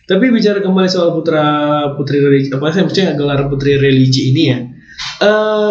Tapi bicara kembali soal putri religi, apa sih maksudnya gelar putri religi ini ya?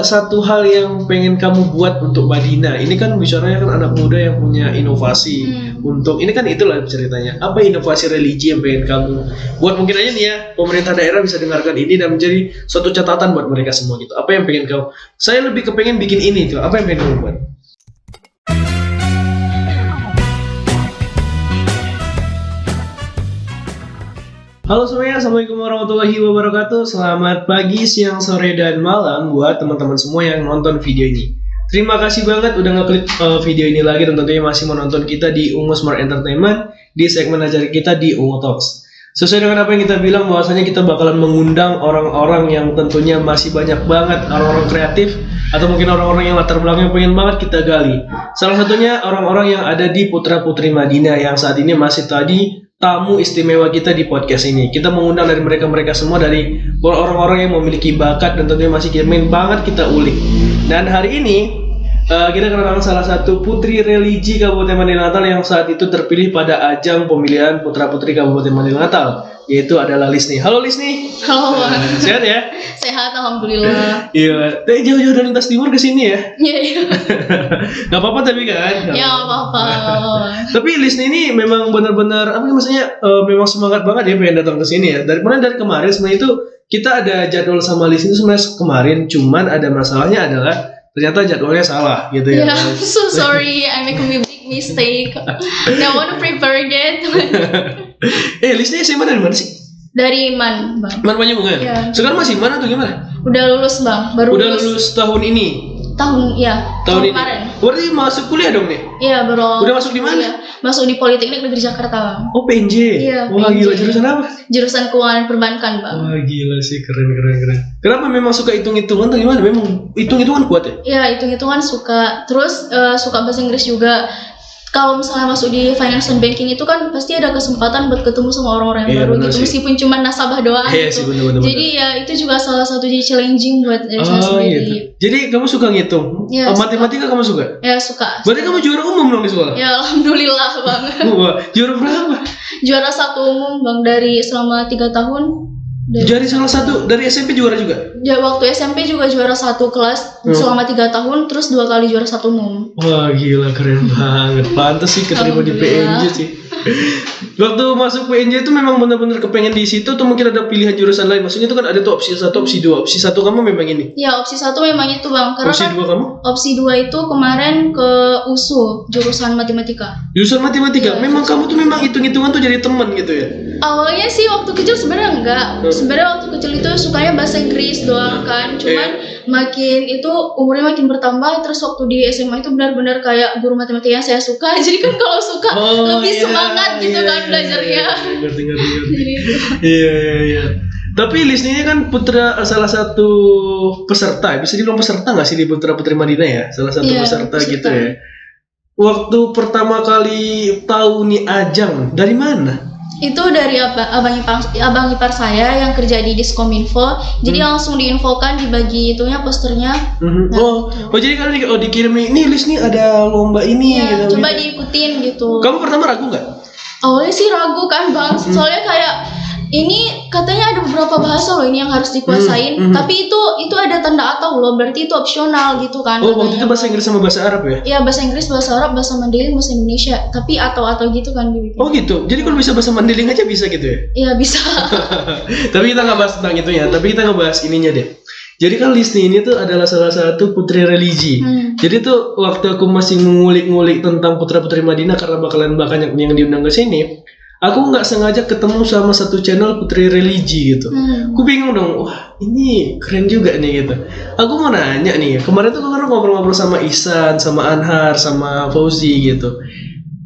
Satu hal yang pengen kamu buat untuk Madinah ini kan bicaranya kan anak muda yang punya inovasi untuk ini kan itulah ceritanya. Apa inovasi religi yang pengen kamu buat? Mungkin aja nih ya pemerintah daerah bisa dengarkan ini dan menjadi suatu catatan buat mereka semua gitu. Apa yang pengen kamu? Saya lebih kepengen bikin ini tuh. Apa yang pengen kamu buat? Halo semuanya, Assalamualaikum warahmatullahi wabarakatuh. Selamat pagi, siang, sore, dan malam buat teman-teman semua yang nonton video ini. Terima kasih banget udah ngeklik video ini lagi dan tentunya masih menonton kita di Ungu Smart Entertainment di segmen acara kita di Ungu Talks. Sesuai dengan apa yang kita bilang bahwasanya kita bakalan mengundang orang-orang yang tentunya masih banyak banget orang-orang kreatif atau mungkin orang-orang yang latar belakangnya pengen banget kita gali. Salah satunya orang-orang yang ada di Putra Putri Madinah yang saat ini masih tadi tamu istimewa kita di podcast ini. Kita mengundang dari mereka semua, dari orang-orang yang memiliki bakat dan tentunya masih ingin banget kita ulik. Dan hari ini kita kedatangan salah satu putri religi Kabupaten Madinah Natal yang saat itu terpilih pada ajang pemilihan Putra Putri Kabupaten Madinah Natal, yaitu adalah Lisni. Halo Lisni. Halo. Sehat ya? Sehat, alhamdulillah. Iya. Tapi jauh-jauh dari lintas timur ke sini ya? Iya. Gak apa-apa tapi kan? Ya gak apa-apa. Tapi Lisni ini memang benar-benar apa maksudnya memang semangat banget ya pengen datang ke sini ya. Dari kemarin sebenarnya itu kita ada jadwal sama Lisni itu sebenarnya kemarin, cuman ada masalahnya adalah ternyata jadwalnya salah gitu ya. Yeah, I'm so sorry, I make a big mistake. I want to prepare that. Lisni SMA dari mana sih? Dari Man, Bang. Man Banyuwangi. Ya. Sekarang masih mana tuh gimana? Udah lulus, Bang. Baru udah lulus tahun ini. Tahun ini. Kemarin. Berarti masuk kuliah dong nih? Iya, baru. Udah masuk di mana? Iya. Masuk di Politeknik Negeri Jakarta, Bang. Oh, PNJ. Iya. Wah, PNJ. gila, jurusan apa? Jurusan Keuangan Perbankan, Bang. Wah, gila sih, keren. Kenapa memang suka hitung-hitungan atau gimana? Memang hitung-hitungan kuat ya? Iya, hitung-hitungan suka. Terus suka bahasa Inggris juga. Kalau misalnya masuk di finance and banking itu kan pasti ada kesempatan buat ketemu sama orang-orang yang baru gitu, meskipun cuma nasabah doang gitu. Bener. Jadi ya itu juga salah satu jadi challenging buat saya sendiri. Gitu. Jadi kamu suka ngitung? Ya, matematika kamu suka? Ya suka. Berarti kamu juara umum dong di sekolah? Ya alhamdulillah Bang. Wah, juara berapa? Juara 1 umum Bang dari selama 3 tahun. Jadi salah satu dari SMP juara juga? Ya waktu SMP juga juara 1 kelas selama 3 tahun, terus 2 kali juara 1 umum. Wah gila, keren banget. Pantes sih keterima di PNJ sih. Waktu masuk PNJ itu memang benar-benar kepengen di situ atau mungkin ada pilihan jurusan lain? Maksudnya itu kan ada tuh opsi 1, opsi 2. Opsi 1 kamu memang ini? Ya opsi 1 memang itu Bang. Karena opsi 2 kamu? Opsi 2 itu kemarin ke USU, jurusan matematika. Jurusan matematika? Ya, memang kamu tuh memang hitung-hitungan tuh jadi teman gitu ya? Awalnya sih waktu kecil sebenarnya enggak. Sebenarnya waktu kecil itu sukanya bahasa Inggris doang kan. Cuman makin itu umurnya makin bertambah, terus waktu di SMA itu benar-benar kayak guru matematika yang saya suka. Jadi kan kalau suka lebih semangat gitu kan belajarnya. Ngerti. Iya. Tapi Lisni ini kan salah satu peserta, bisa dibilang peserta nggak sih di Putra Putri Madinah ya? Salah satu peserta gitu ya. Waktu pertama kali tahu nih ajang dari mana? Itu dari abang ipar saya yang kerja di Diskominfo. Jadi langsung diinfokan, dibagi itunya posternya. Jadi kan dikirim nih Lis nih ada lomba ini gitu. Coba diikutin gitu. Kamu pertama ragu nggak? Awalnya sih ragu kan Bang. Soalnya kayak ini katanya ada beberapa bahasa loh ini yang harus dikuasain. Tapi itu ada tanda atau loh, berarti itu opsional gitu kan. Waktu itu bahasa Inggris sama bahasa Arab ya? Iya, bahasa Inggris, bahasa Arab, bahasa Mandarin, bahasa Indonesia. Tapi atau gitu kan dibikin. Oh gitu. Jadi kalau bisa bahasa Mandarin aja bisa gitu ya? Iya bisa. Tapi kita nggak bahas tentang itu ya. Tapi kita ngebahas ininya deh. Jadi kan Lisni ini tuh adalah salah satu putri religi. Jadi tuh waktu aku masih mengulik-ngulik tentang Putra-Putri Madinah karena bakalan banyak yang diundang ke sini, aku nggak sengaja ketemu sama satu channel putri religi gitu. Aku bingung dong, wah ini keren juga nih gitu. Aku mau nanya nih, kemarin tuh aku ngobrol-ngobrol sama Ihsan, sama Anhar, sama Fauzi gitu.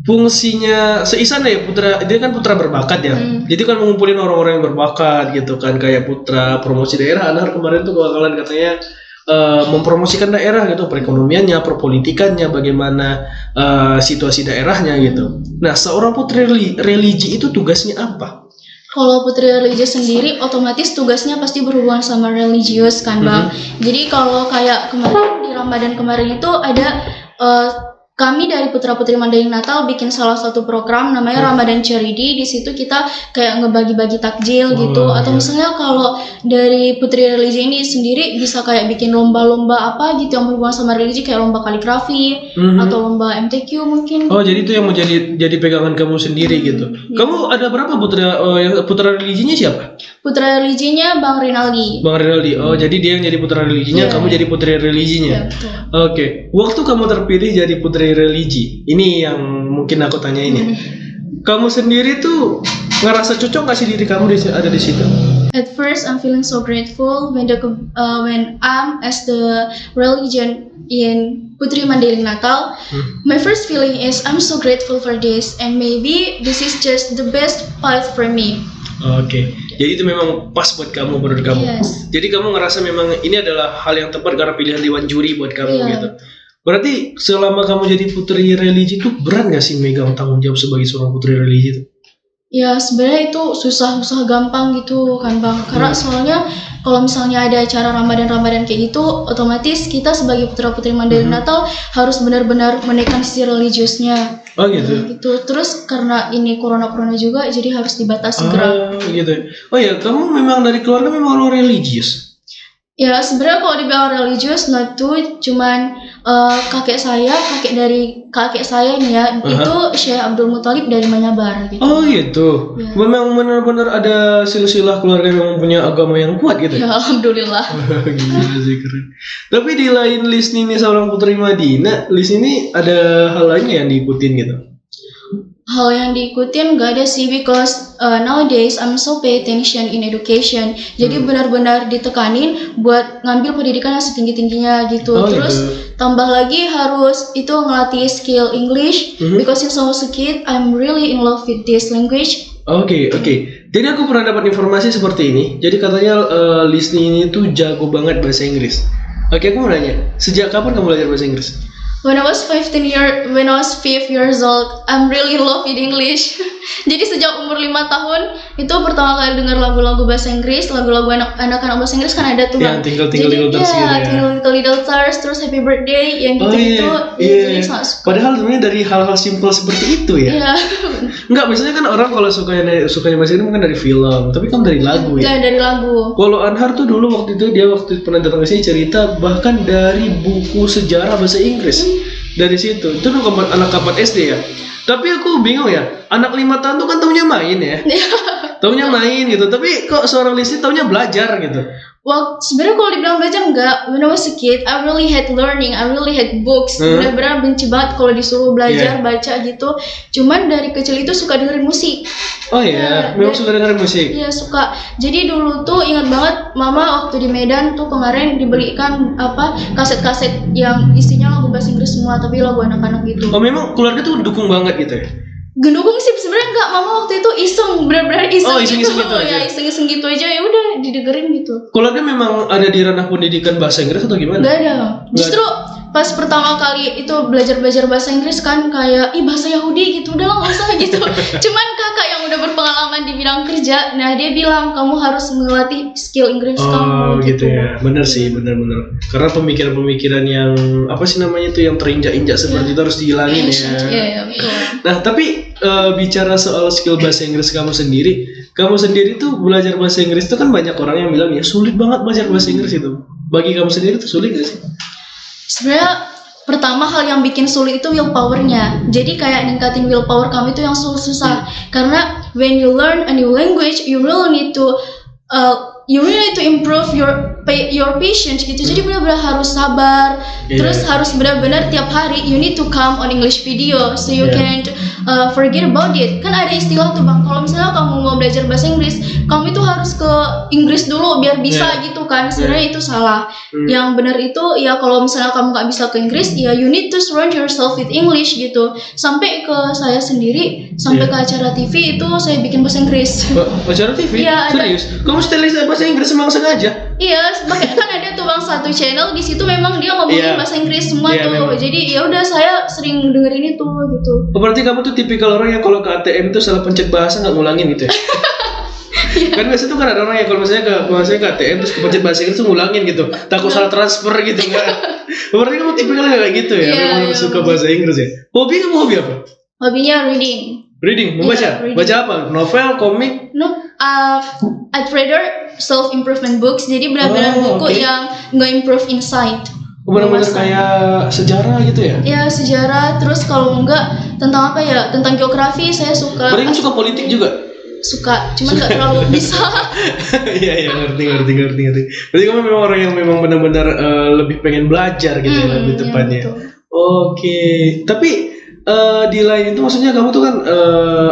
Fungsinya Ihsan ya dia kan putra berbakat ya. Jadi kan mengumpulin orang-orang yang berbakat gitu kan, kayak putra promosi daerah. Anhar kemarin tuh bakalan katanya mempromosikan daerah gitu, perekonomiannya, perpolitikannya, bagaimana situasi daerahnya gitu. Nah, seorang putri religi itu tugasnya apa? Kalau putri religi sendiri otomatis tugasnya pasti berhubungan sama religius kan Bang. Jadi kalau kayak kemarin di Ramadan kemarin itu ada kami dari Putra Putri Mandailing Natal bikin salah satu program namanya Ramadan Charity. Di situ kita kayak ngebagi-bagi takjil gitu. Atau misalnya kalau dari Putri Religi ini sendiri bisa kayak bikin lomba-lomba apa gitu yang berhubungan sama religi, kayak lomba kaligrafi atau lomba MTQ mungkin. Oh, jadi itu yang mau jadi pegangan kamu sendiri gitu. Kamu ada berapa putra religinya siapa? Putra religinya Bang Rinaldi. Bang Rinaldi. Oh, jadi dia yang jadi putra religinya, kamu jadi putri religinya. Oke. Waktu kamu terpilih jadi putri religi, ini yang mungkin aku tanyain ya. Kamu sendiri tuh ngerasa cocok nggak sih diri kamu ada di situ? At first, I'm feeling so grateful when I'm as the religion in Putri Mandailing Natal. My first feeling is I'm so grateful for this, and maybe this is just the best path for me. Oke. Jadi itu memang pas buat kamu, menurut kamu. Yes. Jadi kamu ngerasa memang ini adalah hal yang tepat karena pilihan Dewan Juri buat kamu gitu. Berarti selama kamu jadi putri religi itu berat gak sih megang tanggung jawab sebagai seorang putri religi itu? Ya sebenarnya itu susah gampang gitu kan Bang. Karena soalnya kalau misalnya ada acara Ramadan kayak gitu, otomatis kita sebagai Putra Putri Mandailing Natal harus benar-benar menaikkan sisi religiusnya. Oh gitu. Gitu. Terus karena ini corona juga, jadi harus dibatasi gerak. Oh gitu. Oh ya, kamu memang dari keluarga memang orang religius? Ya sebenarnya kalau dibilang religius, not too, cuman kakek saya nih ya, itu Syekh Abdul Muthalib dari Manyabar gitu. Oh gitu. Ya. Memang benar-benar ada silsilah keluarga yang punya agama yang kuat gitu. Ya alhamdulillah. Gila sih, keren. Tapi di lain list ini seorang putri Madinah, list ini ada hal lainnya yang diikutin gitu. Hal yang diikutin gak ada sih, because nowadays I'm so pay attention in education. Jadi benar-benar ditekanin buat ngambil pendidikan yang setinggi-tingginya gitu. Terus tambah lagi harus itu ngelatih skill English, because since I was a kid I'm really in love with this language. Oke. Jadi aku pernah dapat informasi seperti ini. Jadi katanya Lisni ini tuh jago banget bahasa Inggris. Oke, aku mau nanya, sejak kapan kamu belajar bahasa Inggris? When I was 5 years old, I'm really in love with English. Jadi sejak umur 5 tahun itu pertama kali dengar lagu-lagu bahasa Inggris, lagu-lagu anak-anak bahasa Inggris kan ada tuh Yang Twinkle Little Stars gitu ya. Twinkle Little Stars, terus Happy Birthday yang gitu-gitu. Jadi sangat suka. Padahal sebenarnya dari hal-hal simpel seperti itu ya. Iya. Enggak, biasanya kan orang kalau sukanya bahasa Inggris mungkin dari film, tapi kamu dari lagu ya. Iya, dari lagu. Kalau Anhar tuh dulu waktu pernah datang ke sini cerita bahkan dari buku sejarah bahasa Inggris. Dari situ, itu anak kapan SD ya. Tapi aku bingung ya, anak 5 tahun tuh kan taunya main ya. Taunya main gitu, tapi kok seorang Lisni taunya belajar gitu. Well, sebenarnya kalau dibilang belajar enggak. When I was a kid, I really hate learning, I really hate books. Benar-benar benci banget kalau disuruh belajar, baca gitu. Cuman dari kecil itu suka dengerin musik. Oh iya, memang suka dengerin musik? Iya, suka. Jadi dulu tuh ingat banget mama waktu di Medan tuh kemarin dibelikan kaset-kaset yang isinya lagu bahasa Inggris semua, tapi lagu anak-anak gitu. Oh, memang keluarga tuh dukung banget gitu ya? Gendukung sih sebenarnya enggak, mama waktu itu iseng, benar-benar iseng. Iseng-iseng gitu aja. Ya, iseng-iseng gitu aja, ya udah didengerin gitu. Keluarga memang ada di ranah pendidikan bahasa Inggris atau gimana? Enggak ada. Justru pas pertama kali itu belajar bahasa Inggris kan kayak bahasa Yahudi gitu, udah lah nggak usah gitu. Cuman kakak yang udah berpengalaman di bidang kerja, nah dia bilang kamu harus melatih skill Inggris kamu gitu ya. Bener sih, bener. Karena pemikiran-pemikiran yang apa sih namanya itu yang terinjak-injak seperti itu harus dihilangin ya. Iya, betul. Nah tapi bicara soal skill bahasa Inggris kamu sendiri tuh belajar bahasa Inggris itu kan banyak orang yang bilang ya sulit banget belajar bahasa Inggris itu. Bagi kamu sendiri tuh sulit gak sih? Sebenarnya pertama hal yang bikin sulit itu willpower-nya. Jadi kayak ningkatin willpower kamu itu yang susah. Karena when you learn a new language, you really need to improve your patience gitu. Jadi benar-benar harus sabar. Terus harus benar-benar tiap hari you need to come on English video so you can't forget about it. Kan ada istilah tuh Bang, kalau misalnya kamu mau belajar bahasa Inggris, kamu itu harus ke Inggris dulu biar bisa gitu kan. Sebenarnya itu salah. Yang benar itu ya kalau misalnya kamu nggak bisa ke Inggris, ya you need to surround yourself with English gitu. Sampai ke saya sendiri, sampai ke acara TV itu saya bikin bahasa Inggris. Acara TV? Iya, serius? Kamu setelah bahasa Inggris memang sengaja? Iya, makanya kan ada tuh Bang satu channel di situ memang dia ngomongin bahasa Inggris semua tuh. Memang. Jadi ya udah saya sering dengerin itu gitu. Oh, berarti kamu tuh tipikal orang yang kalau ke ATM tuh salah pencet bahasa nggak ngulangin gitu ya? Iya. Kan biasanya tuh kan ada orang yang kalau misalnya ke ATM terus kepencet bahasa Inggris tuh ngulangin gitu, takut salah transfer gitu kan. Berarti kamu tipikalnya kayak gitu ya, memang suka bahasa Inggris ya. Hobi kamu hobi apa? Hobinya reading. Reading, membaca. Reading. Baca apa? Novel, komik? No, I'd rather self improvement books. Jadi benar-benar buku yang nge-improve insight. Benar-benar kayak sejarah gitu ya? Ya sejarah, terus kalau enggak tentang apa ya? Tentang geografi saya suka. Berarti kamu suka politik juga? Suka, cuman nggak terlalu bisa. Iya ngerti. Berarti kamu memang orang yang memang benar-benar lebih pengen belajar gitu ya, lebih tepatnya. Oke, tapi di lain itu maksudnya kamu tuh kan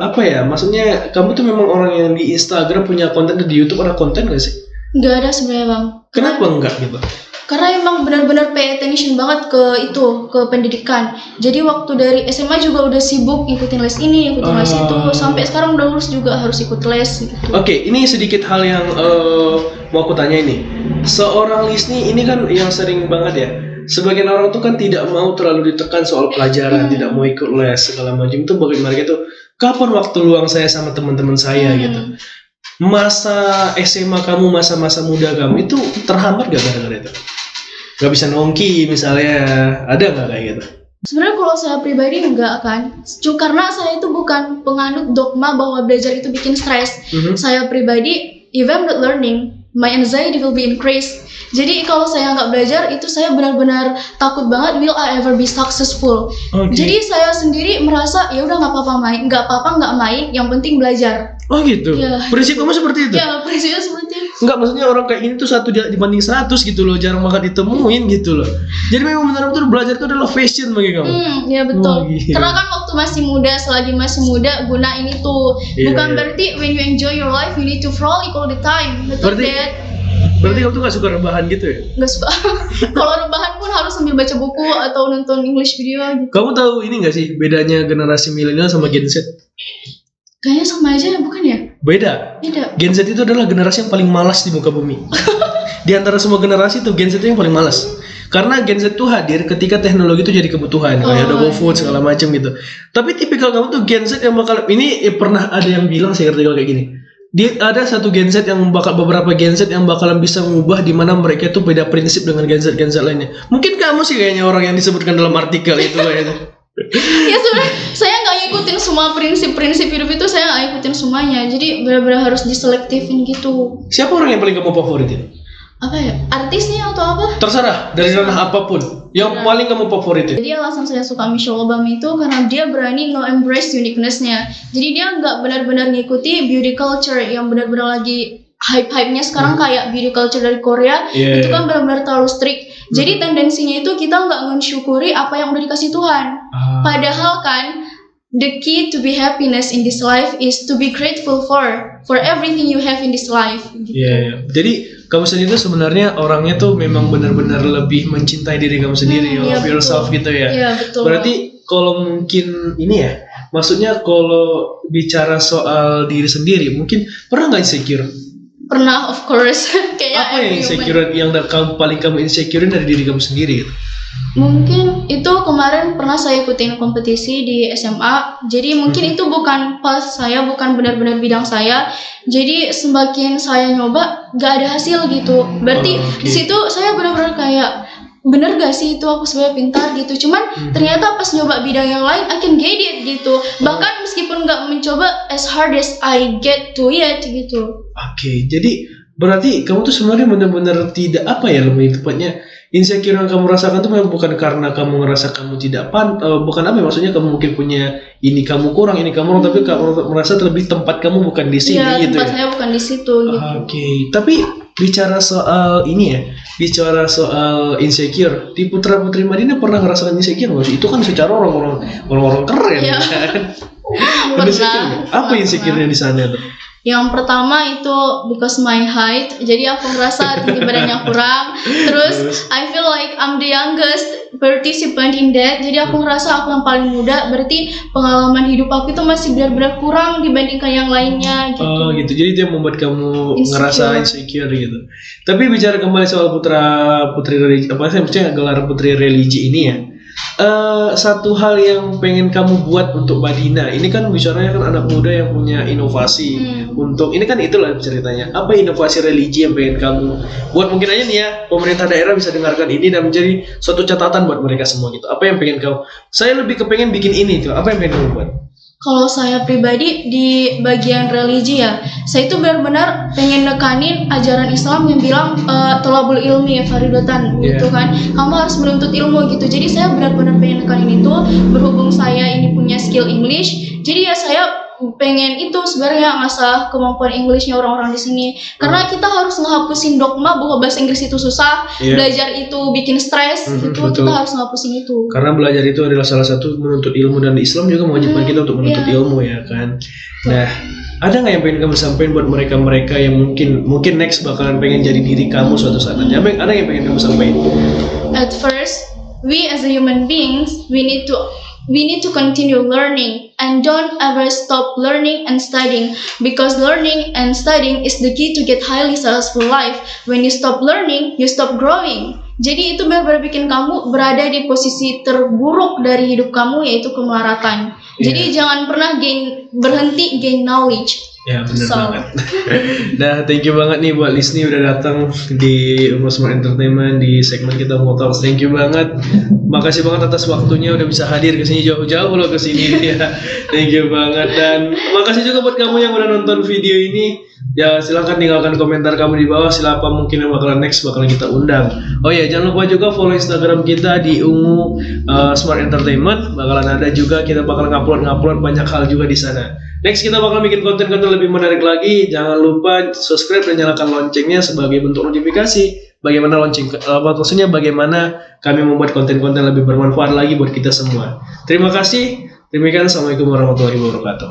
apa ya? Maksudnya kamu tuh memang orang yang di Instagram punya konten, di YouTube ada konten gak sih? Nggak ada sebenarnya bang. Kenapa enggak gitu? Karena emang benar-benar pay attention banget ke pendidikan. Jadi waktu dari SMA juga udah sibuk ikutin les ini, ikutin les itu, sampai sekarang udah lulus juga harus ikut les gitu. Oke, ini sedikit hal yang mau aku tanya ini. Seorang Lisni ini kan yang sering banget ya. Sebagian orang tuh kan tidak mau terlalu ditekan soal pelajaran, tidak mau ikut les segala macam. Itu bagi mereka tuh kapan waktu luang saya sama teman-teman saya gitu. Masa SMA kamu, masa-masa muda kamu itu terhambat gak gara-gara itu? Gak bisa nongki misalnya, ada gak kayak gitu? Sebenarnya kalau saya pribadi enggak kan, karena saya itu bukan penganut dogma bahwa belajar itu bikin stres. Saya pribadi, if I'm not learning, my anxiety will be increased. Jadi kalau saya nggak belajar itu saya benar-benar takut banget will I ever be successful. Jadi saya sendiri merasa ya udah nggak apa-apa nggak main, yang penting belajar. Oh gitu. Ya. Prinsip kamu seperti itu? Ya prinsipnya seperti itu. Enggak, maksudnya orang kayak ini tuh 1 dibanding 100 gitu loh, jarang banget ditemuin gitu loh. Jadi memang benar-benar belajar itu adalah passion bagi kamu. Ya betul. Karena kan waktu masih muda, selagi masih muda guna ini tuh. Bukan berarti when you enjoy your life you need to frolic all the time. Betul deh. Berarti kamu tuh gak suka rebahan gitu ya? Gak suka. Kalau rebahan pun harus sambil baca buku atau nonton English video gitu. Kamu tahu ini gak sih bedanya generasi milenial sama Gen Z? Kayaknya sama aja ya, bukan ya? Beda. Gen Z itu adalah generasi yang paling malas di muka bumi. Di antara semua generasi tuh Gen Z itu yang paling malas. Karena Gen Z tuh hadir ketika teknologi itu jadi kebutuhan, kayak ada GoFood segala macam gitu. Tapi tipikal kamu tuh Gen Z yang bakal pernah ada yang bilang sih artikel kayak gini. Ada satu Gen Z beberapa Gen Z yang bakalan bisa mengubah di mana mereka itu beda prinsip dengan Gen Z lainnya. Mungkin kamu sih kayaknya orang yang disebutkan dalam artikel itu kayaknya. Ya sebenarnya saya nggak ngikutin semua prinsip hidup itu, saya nggak ngikutin semuanya. Jadi benar-benar harus diselektifin gitu. Siapa orang yang paling kamu favoritin? Apa ya? Artisnya atau apa? Terserah, dari ranah apapun. Yang paling kamu favoritin. Jadi alasan saya suka Michelle Obama itu karena dia berani nge-embrace uniqueness-nya. Jadi dia nggak benar-benar ngikuti beauty culture yang benar-benar lagi hype-hype-nya sekarang kayak beauty culture dari Korea. Itu kan benar-benar terlalu strict. Jadi tendensinya itu kita nggak mensyukuri apa yang udah dikasih Tuhan. Padahal kan the key to be happiness in this life is to be grateful for everything you have in this life. Gitu. Jadi kamu sendiri tuh sebenarnya orangnya tuh memang benar-benar lebih mencintai diri kamu sendiri, love yourself gitu ya. Iya betul. Berarti kalau mungkin ini ya, maksudnya kalau bicara soal diri sendiri, mungkin pernah nggak insecure? Pernah, of course. Kayak apa yang insecure yang paling kamu insecurein dari diri kamu sendiri gitu? Mungkin itu kemarin pernah saya ikutin kompetisi di SMA. Jadi mungkin itu bukan bukan benar-benar bidang saya. Jadi semakin saya nyoba gak ada hasil gitu. Berarti di situ saya benar-benar kayak bener gak sih itu aku sebenarnya pintar gitu. Cuman ternyata pas nyoba bidang yang lain I can get it gitu. Bahkan meskipun gak mencoba as hard as I get to it gitu. Oke, jadi berarti kamu tuh sebenarnya benar-benar tidak lebih tepatnya insecure yang kamu rasakan tuh memang bukan karena kamu ngerasa kamu tidak bukan maksudnya kamu mungkin punya ini kamu kurang, tapi kamu merasa terlebih tempat kamu bukan di sini gitu. Tempat saya bukan di situ gitu. Oke, tapi bicara soal bicara soal insecure, di Putra Putri Madinah pernah ngerasakan insecure nggak sih? Itu kan secara orang-orang keren kan. Apa insecure-nya di sana tuh? Yang pertama itu because my height, jadi aku ngerasa tinggi badannya kurang. Terus I feel like I'm the youngest participant in that, jadi aku ngerasa aku yang paling muda, berarti pengalaman hidup aku itu masih benar-benar kurang dibandingkan yang lainnya gitu. Oh gitu, jadi itu yang membuat kamu ngerasa insecure gitu. Tapi bicara kembali soal Putra Putri religi, maksudnya gelar Putri religi ini ya, satu hal yang pengen kamu buat untuk Madinah. Ini kan bicaranya kan anak muda yang punya inovasi untuk ini kan itulah ceritanya. Apa inovasi religi yang pengen kamu buat? Mungkin aja nih ya pemerintah daerah bisa dengarkan ini dan menjadi suatu catatan buat mereka semua gitu. Apa yang pengen kamu? Saya lebih kepengen bikin ini tuh. Apa yang pengen kamu buat? Kalau saya pribadi di bagian religi ya, saya itu benar-benar pengen nekanin ajaran Islam yang bilang tolabul ilmi faridatan gitu kan. Kamu harus menuntut ilmu gitu. Jadi saya benar-benar pengen nekanin itu. Berhubung saya ini punya skill English, jadi ya saya pengen itu sebenarnya ngasah kemampuan Englishnya orang-orang di sini. Karena kita harus ngehapusin dogma bahwa bahasa Inggris itu susah, belajar itu bikin stres, itu betul. kita harus ngehapusin itu. Karena belajar itu adalah salah satu menuntut ilmu dan Islam juga mewajibkan kita untuk menuntut ilmu ya kan. Nah, ada nggak yang pengen kamu sampaikan buat mereka-mereka yang mungkin next bakalan pengen jadi diri kamu suatu saat nanti? Ada yang pengen kamu sampaikan? At first, we as a human beings, we need to continue learning and don't ever stop learning and studying, because learning and studying is the key to get highly successful life. When you stop learning, you stop growing. Jadi itu benar-benar bikin kamu berada di posisi terburuk dari hidup kamu, yaitu kemelaratan. Jadi jangan pernah berhenti gain knowledge. Ya benar banget. Nah, thank you banget nih buat Lisni udah datang di Ungu Smart Entertainment di segmen kita Ungu Talks. Thank you banget. Makasih banget atas waktunya udah bisa hadir ke sini jauh-jauh loh ke sini ya. Thank you banget dan makasih juga buat kamu yang udah nonton video ini. Ya silahkan tinggalkan komentar kamu di bawah. Siapa mungkin yang bakalan kita undang. Oh ya, jangan lupa juga follow Instagram kita di Ungu Smart Entertainment. Bakalan ada juga, kita bakal ngupload banyak hal juga di sana. Next kita bakal bikin konten-konten lebih menarik lagi. Jangan lupa subscribe dan nyalakan loncengnya sebagai bentuk notifikasi. Bagaimana kami membuat konten-konten lebih bermanfaat lagi buat kita semua. Terima kasih. Assalamualaikum warahmatullahi wabarakatuh.